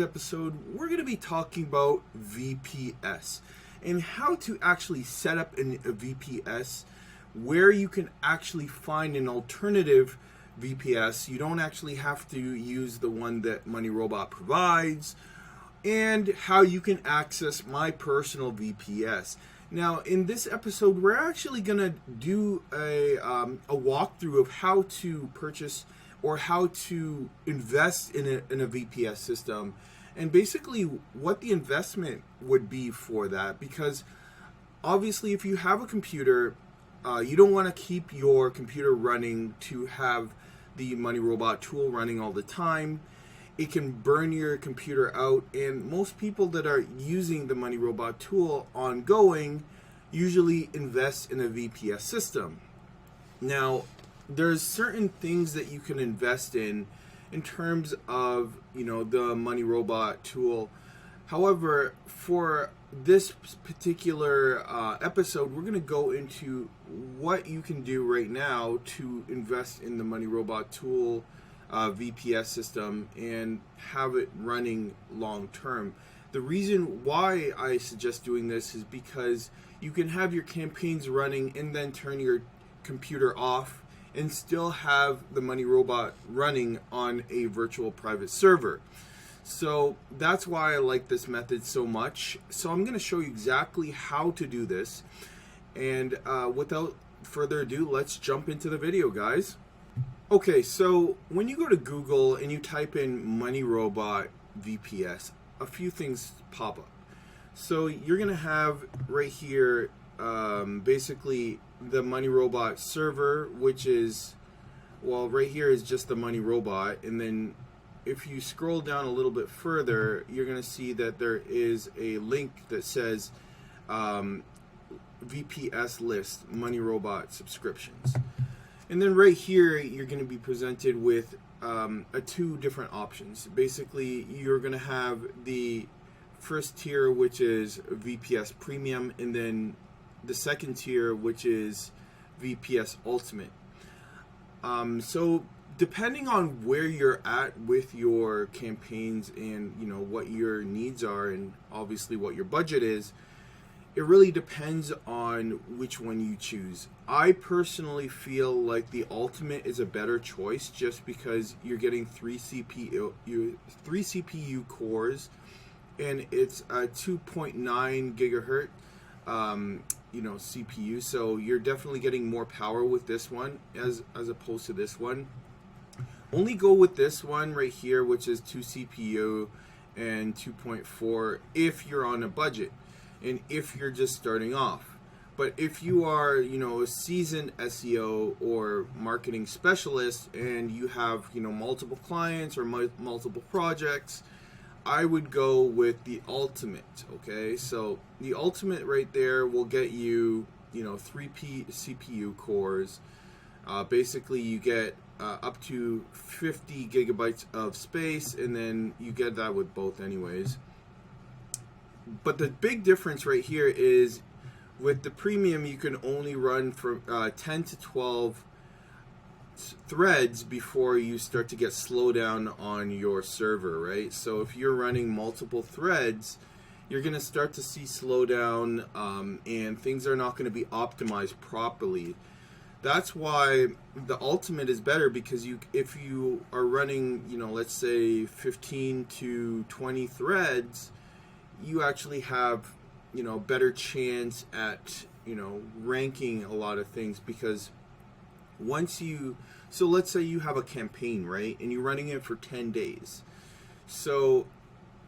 episode, we're going to be talking about VPS and how to actually set up a VPS where you can actually find an alternative VPS. You don't actually have to use the one that Money Robot provides, and how you can access my personal VPS. Now, in this episode, we're actually going to do a walkthrough of how to purchase or how to invest in a VPS system, and basically what the investment would be for that. Because obviously, if you have a computer, you don't want to keep your computer running to have the Money Robot tool running all the time. It can burn your computer out, and most people that are using the Money Robot tool ongoing usually invest in a VPS system. Now, there's certain things that you can invest in terms of, the Money Robot tool. However, for this particular episode, we're going to go into what you can do right now to invest in the Money Robot tool VPS system and have it running long term. The reason why I suggest doing this is because you can have your campaigns running and then turn your computer off and still have the Money Robot running on a virtual private server. So that's why I like this method so much. So I'm going to show you exactly how to do this. And without further ado, let's jump into the video, guys. Okay, so when you go to Google and you type in Money Robot VPS, a few things pop up. So you're going to have right here basically the Money Robot server, which is, well, right here is just the Money Robot. And then if you scroll down a little bit further, you're going to see that there is a link that says VPS list Money Robot subscriptions. And then right here, you're going to be presented with two different options. Basically, you're going to have the first tier, which is VPS Premium, and then the second tier, which is VPS Ultimate. So depending on where you're at with your campaigns and what your needs are, and obviously what your budget is, it really depends on which one you choose. I personally feel like the Ultimate is a better choice just because you're getting three CPU cores, and it's a 2.9 gigahertz CPU, so you're definitely getting more power with this one as opposed to this one. Only go with this one right here, which is 2 CPU and 2.4 if you're on a budget and if you're just starting off. But if you are, a seasoned SEO or marketing specialist and you have, multiple clients or multiple projects, I would go with the Ultimate. Okay, so the Ultimate right there will get you, 3 CPU cores. Basically, you get up to 50 gigabytes of space, and then you get that with both anyways. But the big difference right here is with the Premium, you can only run from 10 to 12 threads before you start to get slowdown on your server, right? So if you're running multiple threads, you're going to start to see slowdown, and things are not going to be optimized properly. That's why the Ultimate is better, because if you are running, let's say 15 to 20 threads, you actually have, better chance at, ranking a lot of things, because so let's say you have a campaign, right? And you're running it for 10 days. So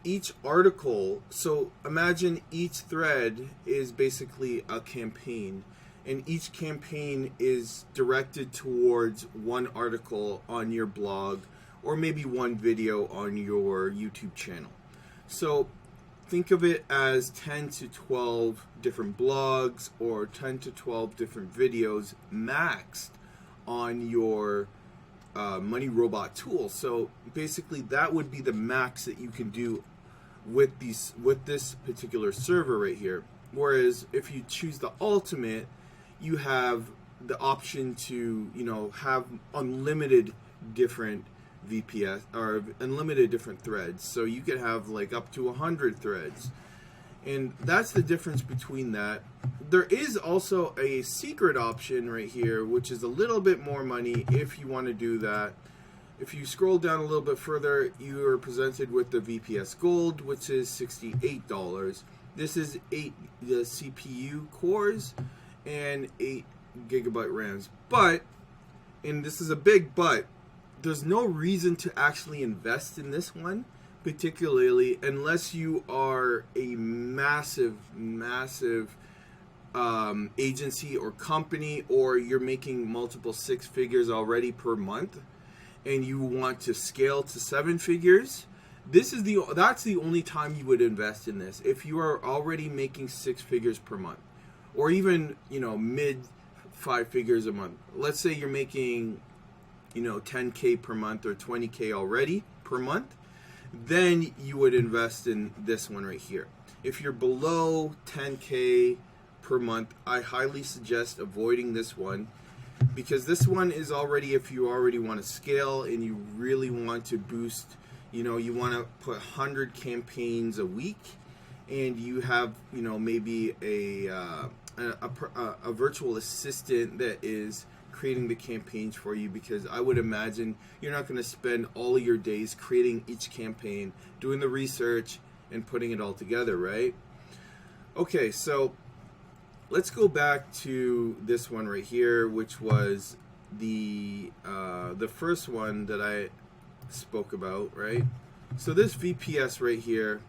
each article, so imagine each thread is basically a campaign, and each campaign is directed towards one article on your blog or maybe one video on your YouTube channel. So think of it as 10 to 12 different blogs or 10 to 12 different videos maxed on your Money Robot tool. So basically that would be the max that you can do with this particular server right here. Whereas if you choose the Ultimate, you have the option to have unlimited different VPS or unlimited different threads. So you could have like up to 100 threads. And that's the difference between that. There is also a secret option right here, which is a little bit more money if you want to do that. If you scroll down a little bit further, you are presented with the VPS Gold, which is $68. This is 8 CPU cores and 8 gigabyte RAMs. But, and this is a big but, there's no reason to actually invest in this one, particularly unless you are a massive agency or company, or you're making multiple 6 figures already per month and you want to scale to 7 figures. That's the only time you would invest in this. If you are already making 6 figures per month, or even, mid 5 figures a month. Let's say you're making, 10K per month or 20K already per month, then you would invest in this one right here. If you're below 10K per month, I highly suggest avoiding this one, because this one is already, if you already want to scale and you really want to boost, you want to put 100 campaigns a week, and you have, maybe a virtual assistant that is creating the campaigns for you, because I would imagine you're not going to spend all of your days creating each campaign, doing the research, and putting it all together, right? Okay, so let's go back to this one right here, which was the first one that I spoke about, right? So this VPS right here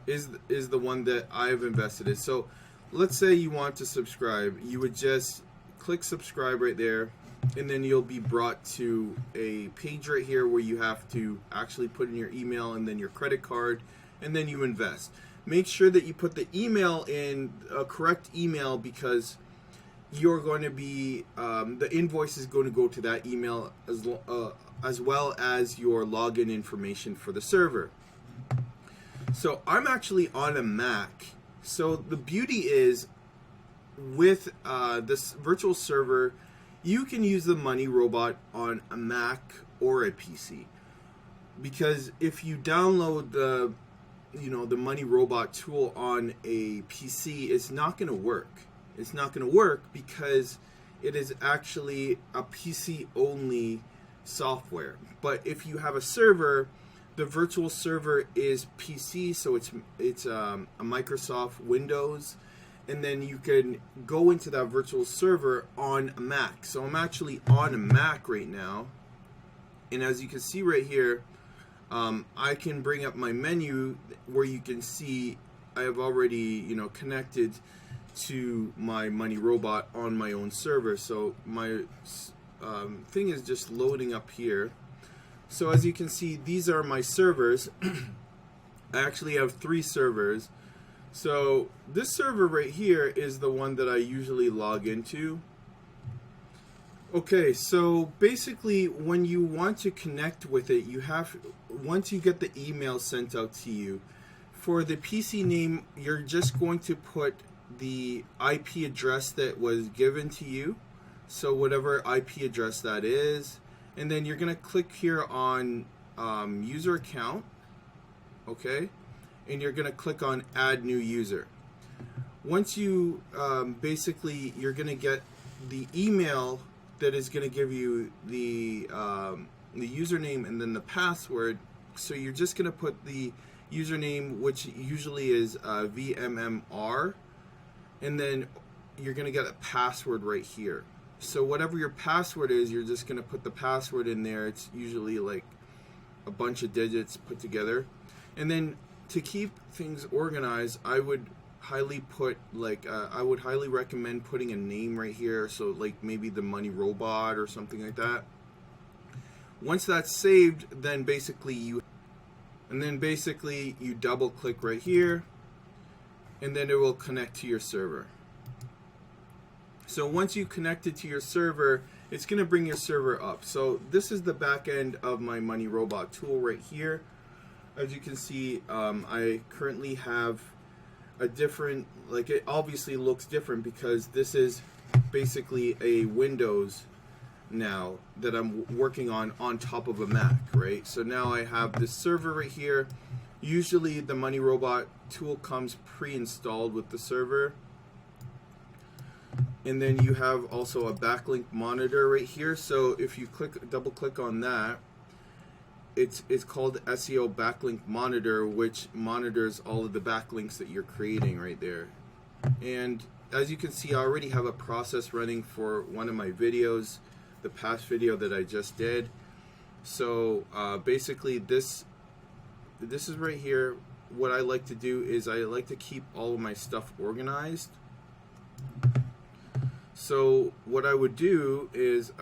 is the one that I've invested in. So let's say you want to subscribe, you would just click subscribe right there, and then you'll be brought to a page right here where you have to actually put in your email and then your credit card, and then you invest. Make sure that you put the email in a correct email, because you're going to be the invoice is going to go to that email as well as your login information for the server. So I'm actually on a Mac. So the beauty is, with this virtual server, you can use the Money Robot on a Mac or a PC, because if you download the Money Robot tool on a PC, it's not going to work. It's not going to work because it is actually a PC only software. But if you have a server, the virtual server is PC, so it's a Microsoft Windows, and then you can go into that virtual server on a Mac. So I'm actually on a Mac right now, and as you can see right here, I can bring up my menu where you can see I have already connected to my Money Robot on my own server. So my thing is just loading up here. So as you can see, these are my servers. I actually have 3 servers. So this server right here is the one that I usually log into. Okay, so basically when you want to connect with it, once you get the email sent out to you, for the PC name, you're just going to put the IP address that was given to you. So whatever IP address that is, and then you're going to click here on user account, okay, and you're going to click on add new user. Once you basically, you're going to get the email that is going to give you the username and then the password. So you're just going to put the username, which usually is VMMR, and then you're going to get a password right here. So whatever your password is, you're just going to put the password in there. It's usually like a bunch of digits put together. And then to keep things organized, I would highly recommend putting a name right here. So like maybe the Money Robot or something like that. Once that's saved, then basically you double click right here, and then it will connect to your server. So once you connect it to your server, it's going to bring your server up. So this is the back end of my Money Robot tool right here. As you can see, I currently have a different, it obviously looks different because this is basically a Windows now that I'm working on top of a Mac, right? So now I have this server right here. Usually the Money Robot tool comes pre-installed with the server. And then you have also a backlink monitor right here. So if you double click on that, it's called SEO backlink monitor, which monitors all of the backlinks that you're creating right there. And as you can see, I already have a process running for one of my videos, the past video that I just did. So basically this is right here. What I like to do is I like to keep all of my stuff organized. So what I would do is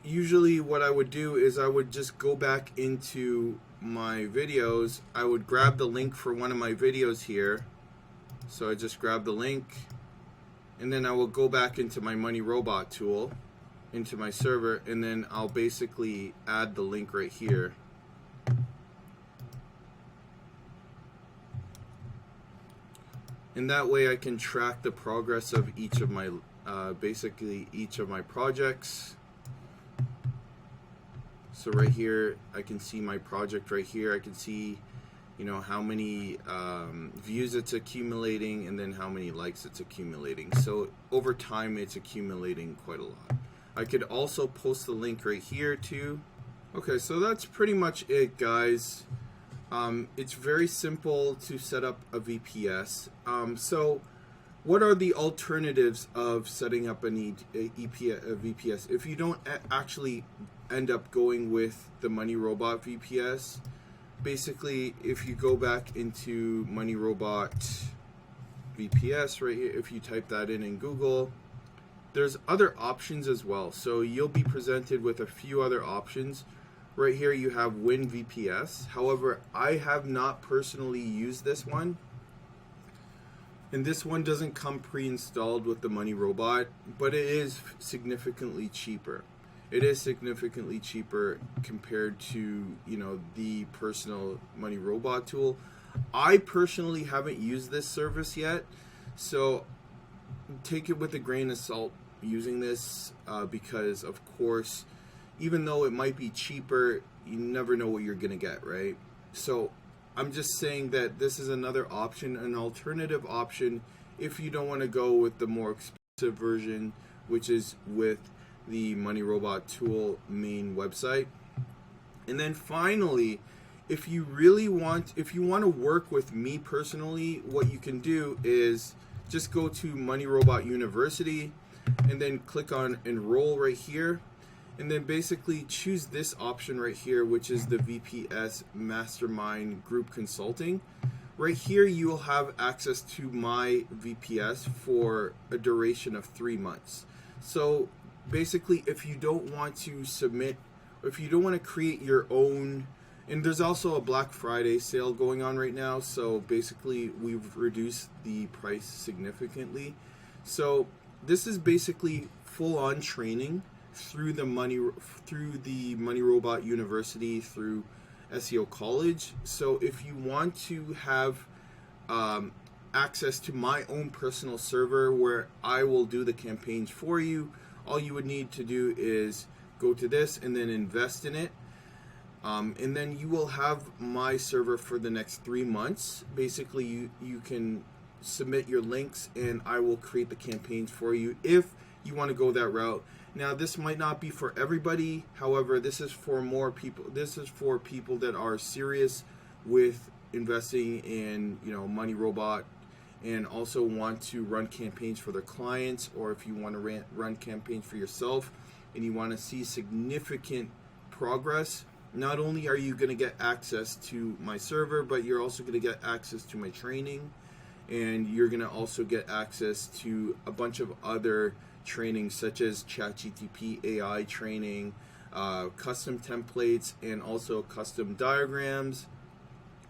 usually what I would do is I would just go back into my videos. I would grab the link for one of my videos here. So I just grab the link, and then I will go back into my Money Robot tool, into my server, and then I'll basically add the link right here. And that way I can track the progress of each of my, basically each of my projects. So right here, I can see my project right here. I can see, you know, how many views it's accumulating, and then how many likes it's accumulating. So over time, it's accumulating quite a lot. I could also post the link right here too. Okay, so that's pretty much it, guys. It's very simple to set up a VPS. So what are the alternatives of setting up a VPS? If you don't actually end up going with the Money Robot VPS, basically if you go back into Money Robot VPS right here, if you type that in Google, there's other options as well. So you'll be presented with a few other options. Right here you have WinVPS. However, I have not personally used this one. And this one doesn't come pre-installed with the Money Robot, but it is significantly cheaper. It is significantly cheaper compared to, you know, the personal Money Robot tool. I personally haven't used this service yet, so take it with a grain of salt using this because, of course, even though it might be cheaper, you never know what you're gonna get, right? So I'm just saying that this is another option, an alternative option, if you don't want to go with the more expensive version, which is with the Money Robot tool main website. And then finally, if you want to work with me personally, what you can do is just go to Money Robot University and then click on enroll right here. And then basically choose this option right here, which is the VPS Mastermind Group Consulting. Right here, you will have access to my VPS for a duration of 3 months. So basically, if you don't want to submit, or if you don't want to create your own, and there's also a Black Friday sale going on right now, so basically we've reduced the price significantly. So this is basically full-on training through the Money Robot University, through SEO College. So if you want to have access to my own personal server where I will do the campaigns for you, all you would need to do is go to this and then invest in it. And then you will have my server for the next 3 months. Basically, you can submit your links and I will create the campaigns for you if you want to go that route. Now, this might not be for everybody. However, this is for more people. This is for people that are serious with investing in, you know, Money Robot, and also want to run campaigns for their clients, or if you want to run campaigns for yourself and you want to see significant progress. Not only are you going to get access to my server, but you're also going to get access to my training, and you're going to also get access to a bunch of other training such as ChatGPT AI training, custom templates, and also custom diagrams.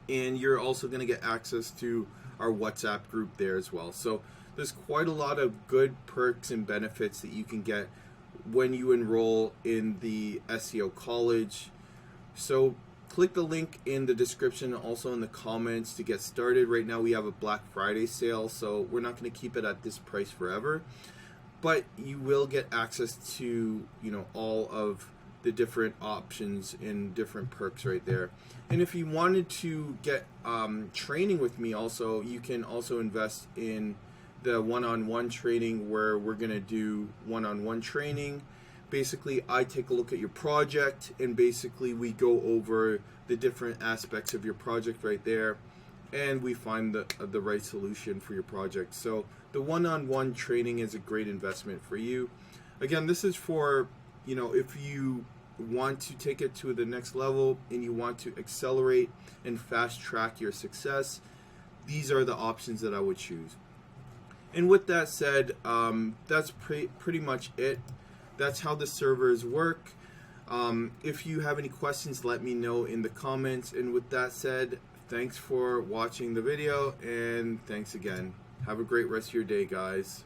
And you're also going to get access to our WhatsApp group there as well. So there's quite a lot of good perks and benefits that you can get when you enroll in the SEO College. So click the link in the description, also in the comments, to get started. Right now we have a Black Friday sale, so we're not going to keep it at this price forever. but you will get access to, you know, all of the different options and different perks right there. And if you wanted to get training with me also, you can also invest in the one-on-one training, where we're going to do one-on-one training. Basically, I take a look at your project, and basically we go over the different aspects of your project right there, and we find the right solution for your project. So the one-on-one training is a great investment for you. Again, this is for, you know, if you want to take it to the next level and you want to accelerate and fast track your success, these are the options that I would choose. And with that said, that's pretty much it. That's how the servers work. If you have any questions, let me know in the comments. And with that said, thanks for watching the video, and thanks again. Have a great rest of your day, guys.